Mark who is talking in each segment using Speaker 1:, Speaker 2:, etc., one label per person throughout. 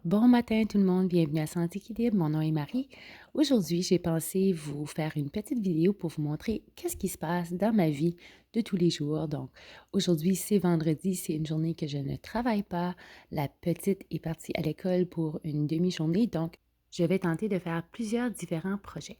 Speaker 1: Bon matin tout le monde, bienvenue à Santé Équilibre, mon nom est Marie. Aujourd'hui, j'ai pensé vous faire une petite vidéo pour vous montrer qu'est-ce qui se passe dans ma vie de tous les jours. Donc, aujourd'hui, c'est vendredi, c'est une journée que je ne travaille pas. La petite est partie à l'école pour une demi-journée, donc je vais tenter de faire plusieurs différents projets.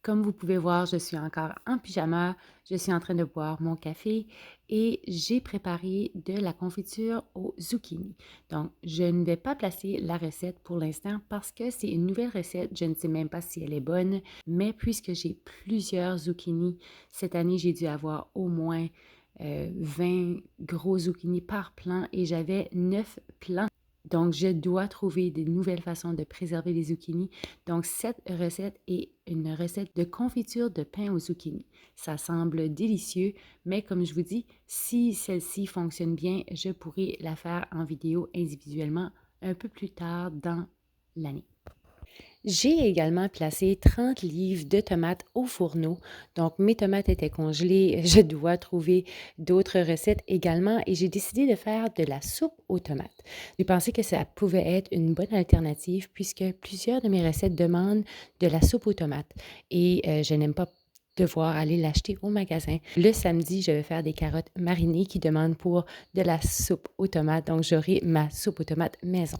Speaker 1: Comme vous pouvez voir, je suis encore en pyjama, je suis en train de boire mon café et j'ai préparé de la confiture au zucchini. Donc, je ne vais pas placer la recette pour l'instant parce que c'est une nouvelle recette. Je ne sais même pas si elle est bonne, mais puisque j'ai plusieurs zucchini, cette année, j'ai dû avoir au moins 20 gros zucchini par plant et j'avais 9 plants. Donc, je dois trouver des nouvelles façons de préserver les zucchinis. Donc, cette recette est une recette de confiture de pain aux zucchini. Ça semble délicieux, mais comme je vous dis, si celle-ci fonctionne bien, je pourrai la faire en vidéo individuellement un peu plus tard dans l'année. J'ai également placé 30 livres de tomates au fourneau. Donc, mes tomates étaient congelées. Je dois trouver d'autres recettes également et j'ai décidé de faire de la soupe aux tomates. J'ai pensé que ça pouvait être une bonne alternative puisque plusieurs de mes recettes demandent de la soupe aux tomates et je n'aime pas devoir aller l'acheter au magasin. Le samedi, je vais faire des carottes marinées qui demandent pour de la soupe aux tomates. Donc, j'aurai ma soupe aux tomates maison.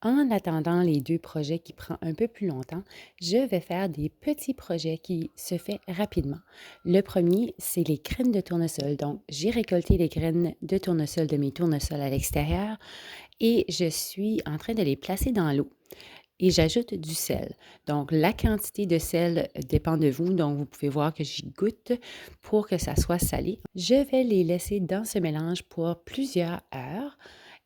Speaker 1: En attendant les 2 projets qui prennent un peu plus longtemps, je vais faire des petits projets qui se font rapidement. Le premier, c'est les graines de tournesol. Donc, j'ai récolté les graines de tournesol de mes tournesols à l'extérieur et je suis en train de les placer dans l'eau. Et j'ajoute du sel. Donc, la quantité de sel dépend de vous. Donc, vous pouvez voir que j'y goûte pour que ça soit salé. Je vais les laisser dans ce mélange pour plusieurs heures.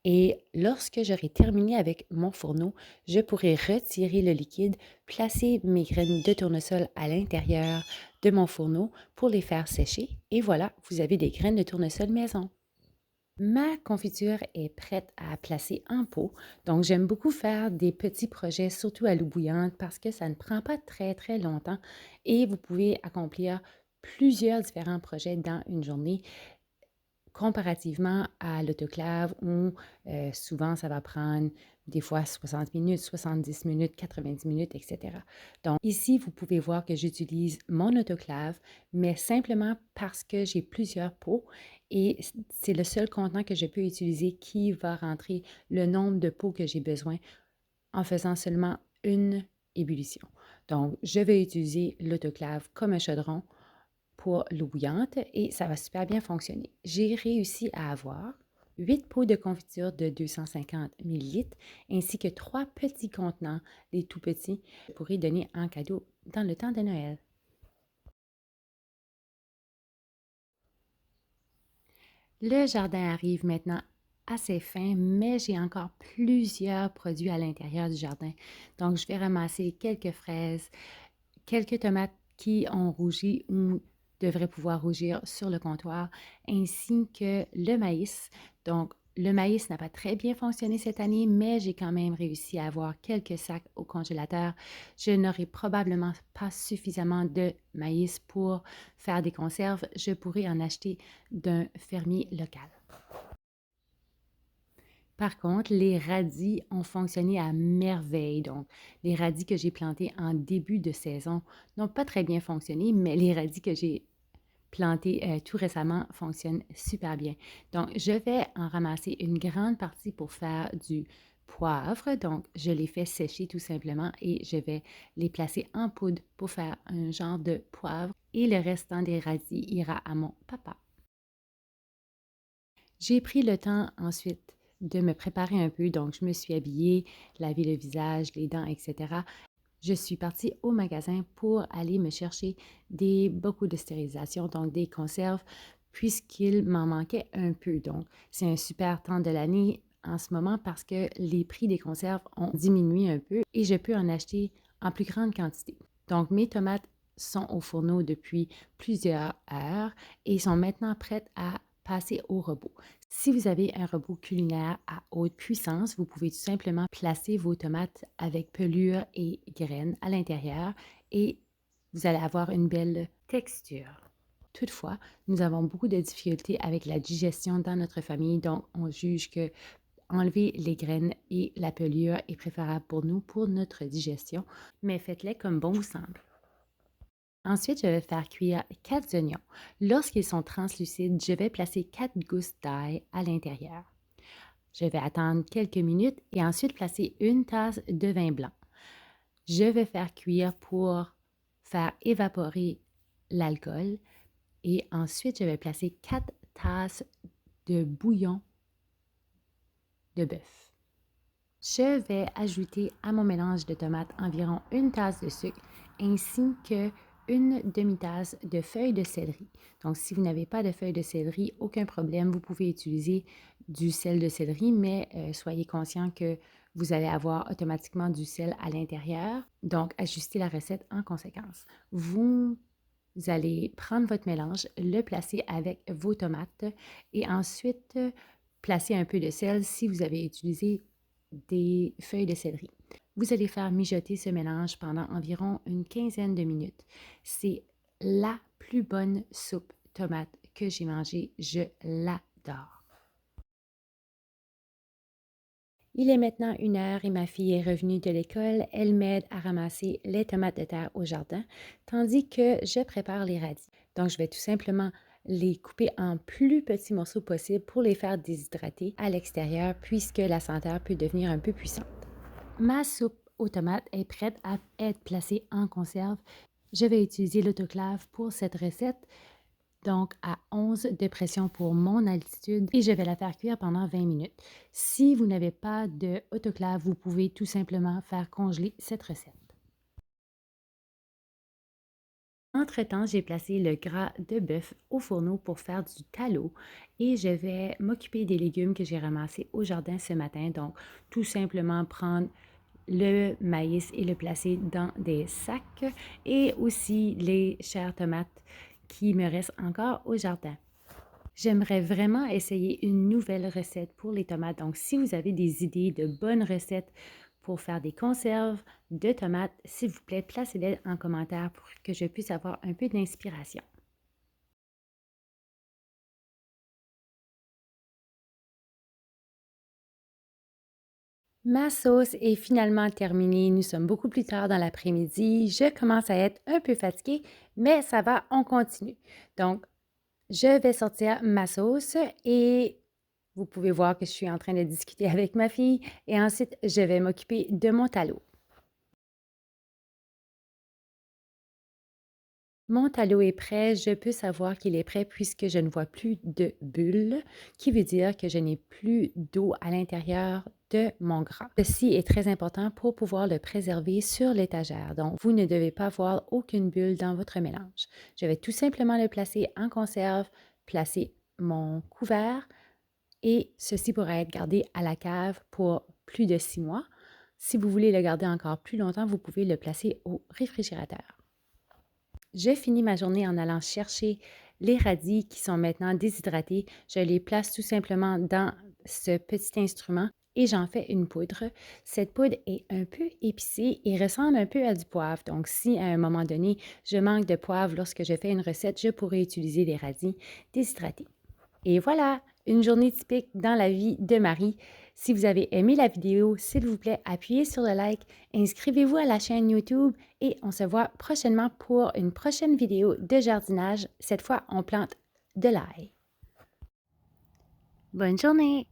Speaker 1: Et lorsque j'aurai terminé avec mon fourneau, je pourrai retirer le liquide, placer mes graines de tournesol à l'intérieur de mon fourneau pour les faire sécher. Et voilà, vous avez des graines de tournesol maison. Ma confiture est prête à placer en pot. Donc, j'aime beaucoup faire des petits projets, surtout à l'eau bouillante, parce que ça ne prend pas très, très longtemps et vous pouvez accomplir plusieurs différents projets dans une journée comparativement à l'autoclave où souvent ça va prendre des fois 60 minutes, 70 minutes, 90 minutes, etc. Donc ici, vous pouvez voir que j'utilise mon autoclave, mais simplement parce que j'ai plusieurs pots et c'est le seul contenant que je peux utiliser qui va rentrer le nombre de pots que j'ai besoin en faisant seulement une ébullition. Donc, je vais utiliser l'autoclave comme un chaudron pour l'eau bouillante et ça va super bien fonctionner. J'ai réussi à avoir 8 pots de confiture de 250 millilitres ainsi que 3 petits contenants, des tout petits, que je pourrais donner en cadeau dans le temps de Noël. Le jardin arrive maintenant à ses fins, mais j'ai encore plusieurs produits à l'intérieur du jardin. Donc, je vais ramasser quelques fraises, quelques tomates qui ont rougi ou devraient pouvoir rougir sur le comptoir, ainsi que le maïs. Donc, le maïs n'a pas très bien fonctionné cette année, mais j'ai quand même réussi à avoir quelques sacs au congélateur. Je n'aurai probablement pas suffisamment de maïs pour faire des conserves. Je pourrais en acheter d'un fermier local. Par contre, les radis ont fonctionné à merveille. Donc, les radis que j'ai plantés en début de saison n'ont pas très bien fonctionné, mais les radis que j'ai plantés tout récemment fonctionnent super bien. Donc, je vais en ramasser une grande partie pour faire du poivre. Donc, je les fais sécher tout simplement et je vais les placer en poudre pour faire un genre de poivre. Et le restant des radis ira à mon papa. J'ai pris le temps ensuite de me préparer un peu, donc je me suis habillée, lavé le visage, les dents, etc. Je suis partie au magasin pour aller me chercher beaucoup de stérilisation, donc des conserves, puisqu'il m'en manquait un peu. Donc, c'est un super temps de l'année en ce moment parce que les prix des conserves ont diminué un peu et je peux en acheter en plus grande quantité. Donc, mes tomates sont au fourneau depuis plusieurs heures et sont maintenant prêtes à passer au robot. Si vous avez un robot culinaire à haute puissance, vous pouvez tout simplement placer vos tomates avec pelure et graines à l'intérieur et vous allez avoir une belle texture. Toutefois, nous avons beaucoup de difficultés avec la digestion dans notre famille, donc on juge que enlever les graines et la pelure est préférable pour nous, pour notre digestion, mais faites-les comme bon vous semble. Ensuite, je vais faire cuire 4 oignons. Lorsqu'ils sont translucides, je vais placer 4 gousses d'ail à l'intérieur. Je vais attendre quelques minutes et ensuite placer une tasse de vin blanc. Je vais faire cuire pour faire évaporer l'alcool et ensuite je vais placer 4 tasses de bouillon de bœuf. Je vais ajouter à mon mélange de tomates environ une tasse de sucre ainsi que une demi-tasse de feuilles de céleri. Donc, si vous n'avez pas de feuilles de céleri, aucun problème, vous pouvez utiliser du sel de céleri, mais soyez conscient que vous allez avoir automatiquement du sel à l'intérieur. Donc, ajustez la recette en conséquence. Vous allez prendre votre mélange, le placer avec vos tomates et ensuite placer un peu de sel si vous avez utilisé des feuilles de céleri. Vous allez faire mijoter ce mélange pendant environ une quinzaine de minutes. C'est la plus bonne soupe tomate que j'ai mangée. Je l'adore. Il est maintenant 1 heure et ma fille est revenue de l'école. Elle m'aide à ramasser les tomates de terre au jardin, tandis que je prépare les radis. Donc, je vais tout simplement les couper en plus petits morceaux possibles pour les faire déshydrater à l'extérieur puisque la senteur peut devenir un peu puissante. Ma soupe aux tomates est prête à être placée en conserve. Je vais utiliser l'autoclave pour cette recette, donc à 11 de pression pour mon altitude et je vais la faire cuire pendant 20 minutes. Si vous n'avez pas d'autoclave, vous pouvez tout simplement faire congeler cette recette. Entre-temps, j'ai placé le gras de bœuf au fourneau pour faire du tallow et je vais m'occuper des légumes que j'ai ramassés au jardin ce matin. Donc, tout simplement prendre le maïs et le placer dans des sacs et aussi les chères tomates qui me restent encore au jardin. J'aimerais vraiment essayer une nouvelle recette pour les tomates. Donc, si vous avez des idées de bonnes recettes pour faire des conserves de tomates, s'il vous plaît, placez-les en commentaire pour que je puisse avoir un peu d'inspiration. Ma sauce est finalement terminée. Nous sommes beaucoup plus tard dans l'après-midi. Je commence à être un peu fatiguée, mais ça va, on continue. Donc, je vais sortir ma sauce et vous pouvez voir que je suis en train de discuter avec ma fille et ensuite je vais m'occuper de mon tallow. Mon tallow est prêt, je peux savoir qu'il est prêt puisque je ne vois plus de bulles, qui veut dire que je n'ai plus d'eau à l'intérieur de mon gras. Ceci est très important pour pouvoir le préserver sur l'étagère. Donc, vous ne devez pas avoir aucune bulle dans votre mélange. Je vais tout simplement le placer en conserve, placer mon couvert et ceci pourra être gardé à la cave pour plus de 6 mois. Si vous voulez le garder encore plus longtemps, vous pouvez le placer au réfrigérateur. Je finis ma journée en allant chercher les radis qui sont maintenant déshydratés. Je les place tout simplement dans ce petit instrument et j'en fais une poudre. Cette poudre est un peu épicée et ressemble un peu à du poivre. Donc, si à un moment donné, je manque de poivre lorsque je fais une recette, je pourrais utiliser les radis déshydratés. Et voilà, une journée typique dans la vie de Marie. Si vous avez aimé la vidéo, s'il vous plaît, appuyez sur le like, inscrivez-vous à la chaîne YouTube et on se voit prochainement pour une prochaine vidéo de jardinage. Cette fois, on plante de l'ail. Bonne journée!